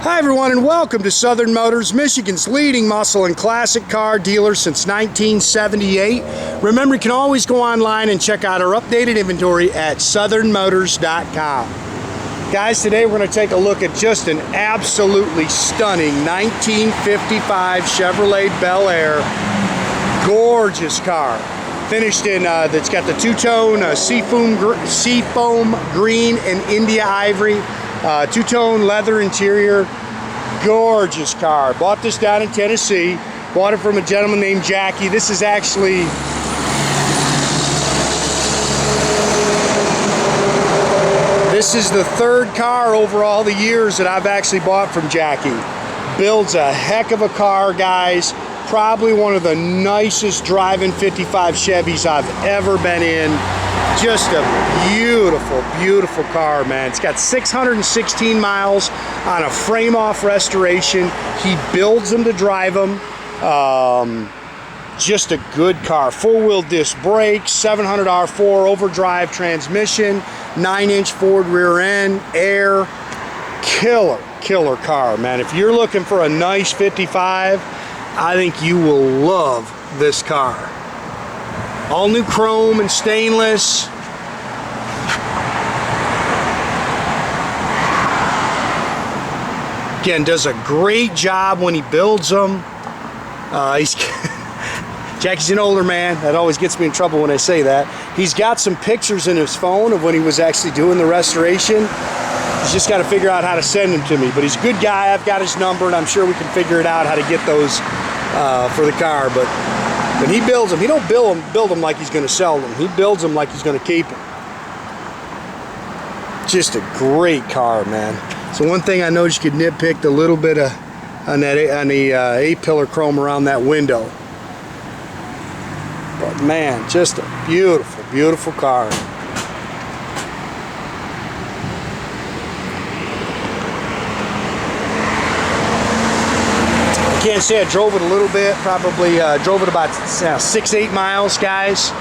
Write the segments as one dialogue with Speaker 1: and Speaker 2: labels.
Speaker 1: Hi everyone, and welcome to Southern Motors, Michigan's leading muscle and classic car dealer since 1978. Remember, you can always go online and check out our updated inventory at southernmotors.com. Guys, today we're going to take a look at just an absolutely stunning 1955 Chevrolet Bel Air. Gorgeous car. Finished in, that's got the two-tone seafoam green and India ivory. Two-tone leather interior. Gorgeous car. Bought this down in Tennessee. Bought it from a gentleman named Jackie. This is actually the third car over all the years that I've actually bought from Jackie. Builds a heck of a car, guys. Probably one of the nicest driving 55 Chevys I've ever been in. Just a beautiful, beautiful car, man. It's got 616 miles on a frame-off restoration. He builds them to drive them. Just a good car. Four-wheel disc brakes, 700 R4 overdrive transmission, 9-inch Ford rear end, air. Killer car, man. If you're looking for a nice 55, I think you will love this car. All new chrome and stainless. Again, does a great job when he builds them. Jackie's an older man. That always gets me in trouble when I say that. He's got some pictures in his phone of when he was actually doing the restoration. He's just got to figure out how to send them to me. But he's a good guy. I've got his number, and I'm sure we can figure it out how to get those for the car. But when he builds them, he don't build them like he's going to sell them. He builds them like he's going to keep them. Just a great car, man. So one thing I noticed, you could nitpick a little bit on the A-pillar chrome around that window. But man, just a beautiful, beautiful car. I can't say I drove it a little bit. Probably drove it about 6-8 miles, guys.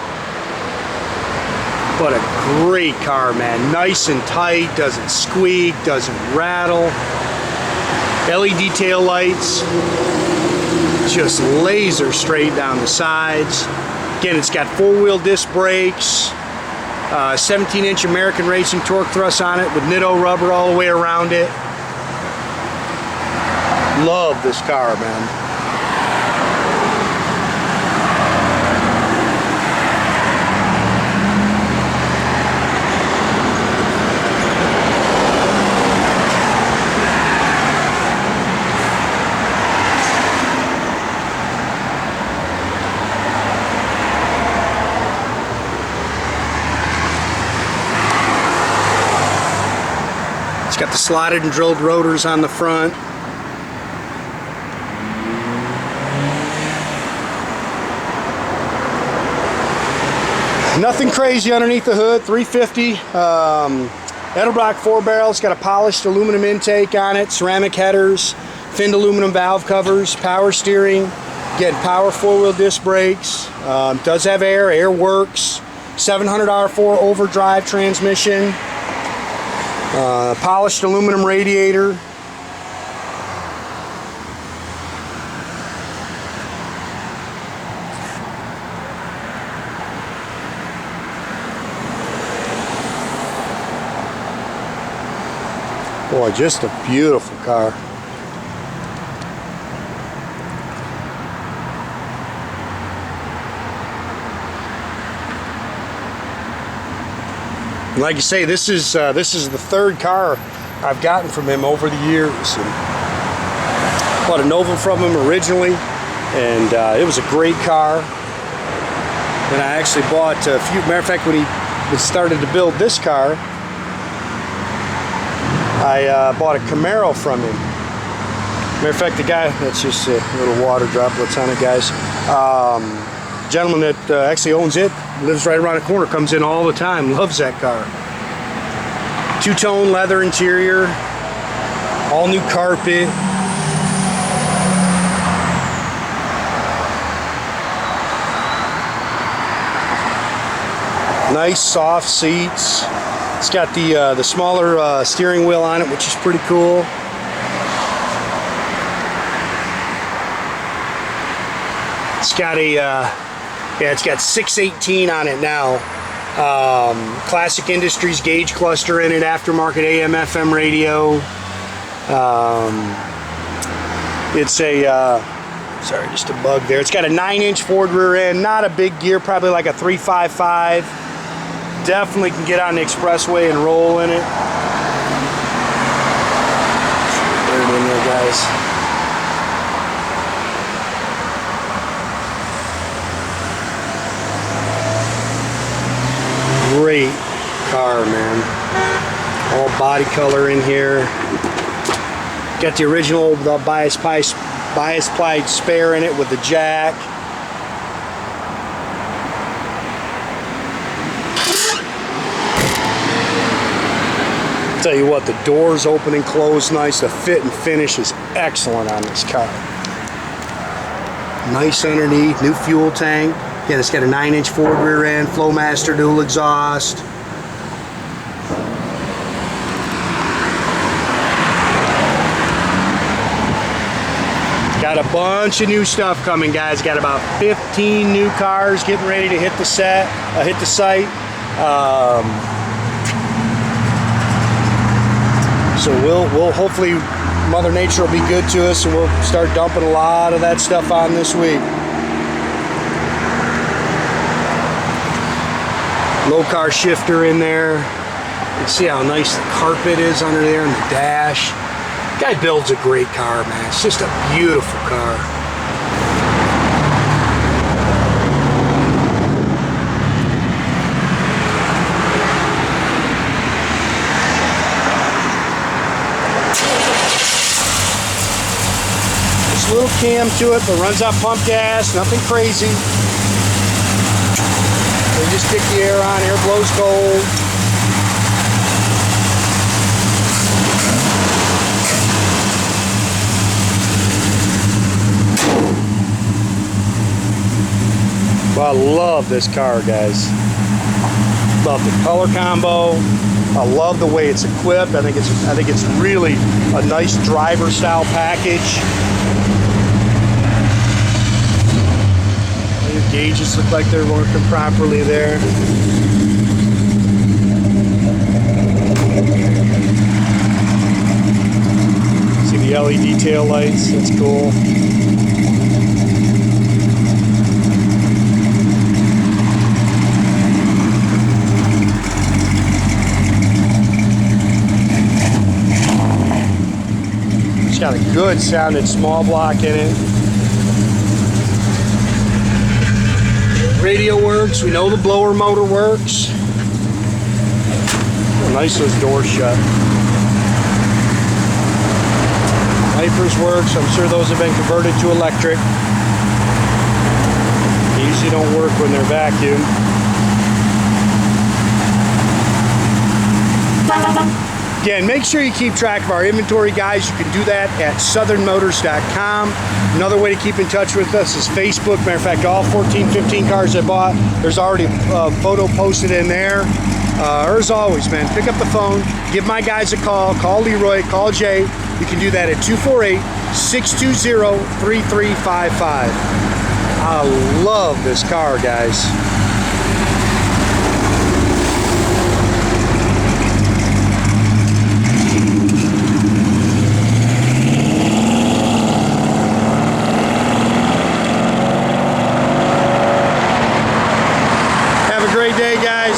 Speaker 1: But a great car, man. Nice and tight, doesn't squeak, doesn't rattle. LED tail lights, just laser straight down the sides. Again, it's got four-wheel disc brakes, 17-inch American Racing torque thrust on it with Nitto rubber all the way around it. Love this car, man. It's got the slotted and drilled rotors on the front. Nothing crazy underneath the hood. 350 Edelbrock 4-barrel. It's got a polished aluminum intake on it, ceramic headers, finned aluminum valve covers, power steering, again, power four-wheel disc brakes. Does have air works. 700 R4 overdrive transmission. Polished aluminum radiator. Boy, just a beautiful car. Like you say, this is the third car I've gotten from him over the years. And bought a Nova from him originally, and it was a great car. And I actually bought a few. Matter of fact, when he started to build this car, I bought a Camaro from him. Matter of fact, the guy, that's just little water droplets on it, guys. Gentleman that actually owns it, lives right around the corner, comes in all the time, loves that car. Two-tone leather interior, all new carpet. Nice soft seats. It's got the smaller steering wheel on it, which is pretty cool. It's got a, yeah, it's got 618 on it now. Classic Industries gauge cluster in it, aftermarket AM, FM radio. It's a, sorry, just a bug there. It's got a 9-inch Ford rear end, not a big gear, probably like a 355. Definitely can get on the expressway and roll in it. Throw it in there, guys. Great car, man. All body color in here. Got the original bias ply spare in it with the jack. Tell you what, the doors open and close nice. The fit and finish is excellent on this car. Nice underneath, new fuel tank. Again, it's got a 9-inch Ford rear end, Flowmaster dual exhaust. Got a bunch of new stuff coming, guys. Got about 15 new cars getting ready to hit the site. So we'll hopefully Mother Nature will be good to us, and we'll start dumping a lot of that stuff on this week. Lokar shifter in there. You can see how nice the carpet is under there in the dash. Guy builds a great car, man. It's just a beautiful car. Just a little cam to it, but runs out pump gas, nothing crazy. They just kick the air on, air blows cold. Well, I love this car, guys. Love the color combo. I love the way it's equipped. I think it's really a nice driver style package. The gauges look like they're working properly there. See the LED tail lights, that's cool. It's got a good sounding small block in it. Radio works, we know the blower motor works. Oh, nice those doors shut. Wipers works, I'm sure those have been converted to electric. They usually don't work when they're vacuumed. Again, make sure you keep track of our inventory, guys. You can do that at southernmotors.com. Another way to keep in touch with us is Facebook. Matter of fact, all 14, 15 cars I bought, there's already a photo posted in there. Or as always, man, pick up the phone, give my guys a call, call Leroy, call Jay. You can do that at 248-620-3355. I love this car, guys. Great day, guys.